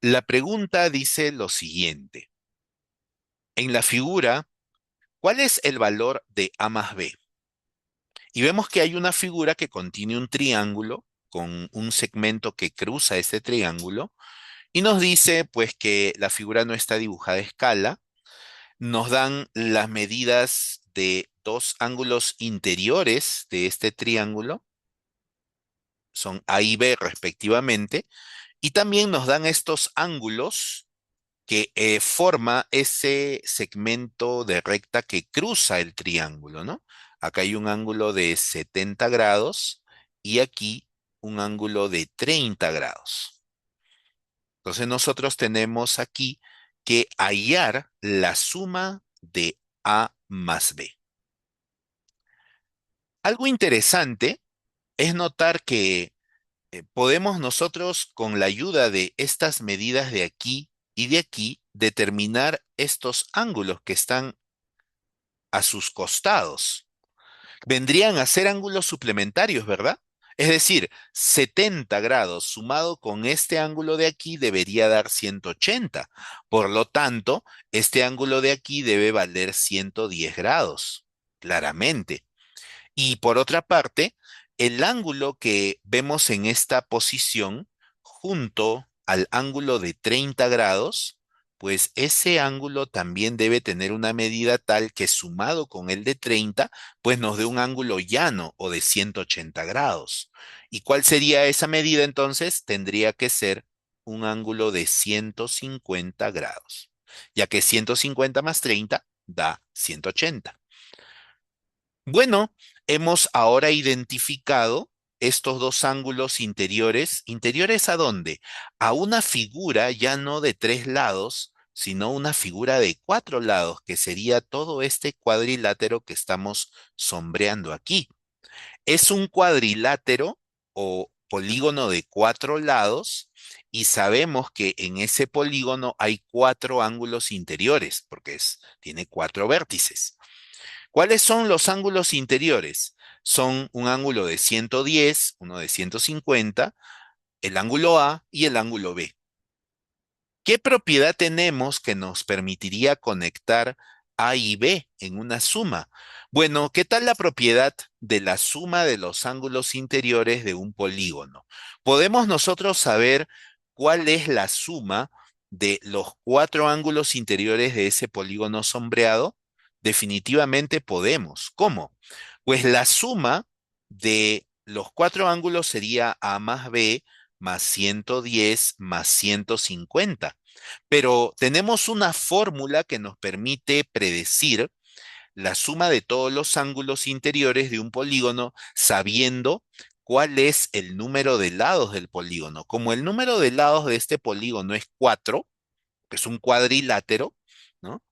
La pregunta dice lo siguiente. En la figura, ¿cuál es el valor de A más B? Y vemos que hay una figura que contiene un triángulo con un segmento que cruza ese triángulo y nos dice pues que la figura no está dibujada a escala. Nos dan las medidas de dos ángulos interiores de este triángulo, son A y B respectivamente, y también nos dan estos ángulos que forma ese segmento de recta que cruza el triángulo, ¿no? Acá hay un ángulo de 70 grados y aquí un ángulo de 30 grados. Entonces nosotros tenemos aquí que hallar la suma de A más B. Algo interesante es notar que podemos nosotros con la ayuda de estas medidas de aquí y de aquí determinar estos ángulos que están a sus costados. Vendrían a ser ángulos suplementarios, ¿verdad? Es decir, 70 grados sumado con este ángulo de aquí debería dar 180. Por lo tanto, este ángulo de aquí debe valer 110 grados, claramente. Y por otra parte, el ángulo que vemos en esta posición junto al ángulo de 30 grados, pues ese ángulo también debe tener una medida tal que sumado con el de 30, pues nos dé un ángulo llano o de 180 grados. ¿Y cuál sería esa medida entonces? Tendría que ser un ángulo de 150 grados, ya que 150 más 30 da 180. Bueno, hemos ahora identificado estos dos ángulos interiores. ¿Interiores a dónde? A una figura ya no de tres lados, sino una figura de cuatro lados, que sería todo este cuadrilátero que estamos sombreando aquí. Es un cuadrilátero o polígono de cuatro lados y sabemos que en ese polígono hay cuatro ángulos interiores, porque tiene cuatro vértices. ¿Cuáles son los ángulos interiores? Son un ángulo de 110, uno de 150, el ángulo A y el ángulo B. ¿Qué propiedad tenemos que nos permitiría conectar A y B en una suma? Bueno, ¿qué tal la propiedad de la suma de los ángulos interiores de un polígono? ¿Podemos nosotros saber cuál es la suma de los cuatro ángulos interiores de ese polígono sombreado? Definitivamente podemos. ¿Cómo? Pues la suma de los cuatro ángulos sería A más B más 110 más 150. Pero tenemos una fórmula que nos permite predecir la suma de todos los ángulos interiores de un polígono sabiendo cuál es el número de lados del polígono. Como el número de lados de este polígono es 4, que es un cuadrilátero, ¿no?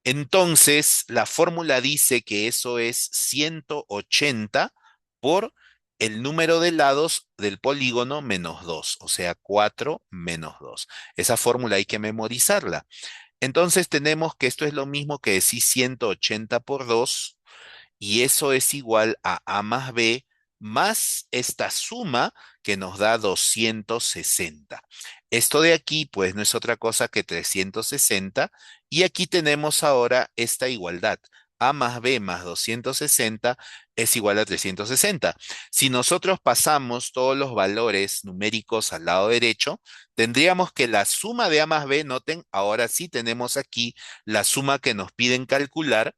Entonces, la fórmula dice que eso es 180 por el número de lados del polígono menos 2, o sea, 4 menos 2. Esa fórmula hay que memorizarla. Entonces tenemos que esto es lo mismo que decir 180 por 2 y eso es igual a A más B más esta suma que nos da 260. Esto de aquí pues no es otra cosa que 360 y aquí tenemos ahora esta igualdad. A más B más 260 es igual a 360. Si nosotros pasamos todos los valores numéricos al lado derecho, tendríamos que la suma de A más B, noten, ahora sí tenemos aquí la suma que nos piden calcular,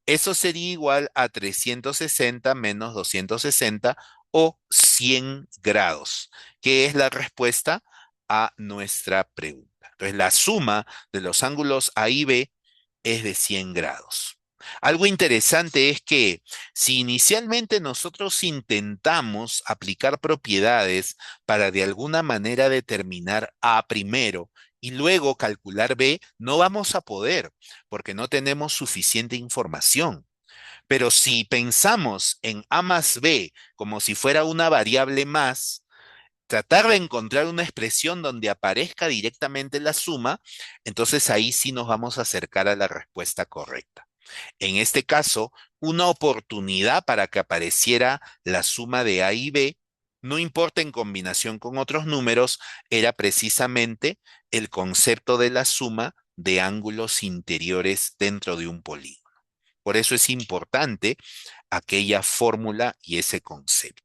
eso sería igual a 360 menos 260 o 100 grados, que es la respuesta a nuestra pregunta. Entonces, la suma de los ángulos A y B es de 100 grados. Algo interesante es que si inicialmente nosotros intentamos aplicar propiedades para de alguna manera determinar A primero y luego calcular B, no vamos a poder porque no tenemos suficiente información. Pero si pensamos en A más B como si fuera una variable más, tratar de encontrar una expresión donde aparezca directamente la suma, entonces ahí sí nos vamos a acercar a la respuesta correcta. En este caso, una oportunidad para que apareciera la suma de A y B no importa en combinación con otros números, era precisamente el concepto de la suma de ángulos interiores dentro de un polígono. Por eso es importante aquella fórmula y ese concepto.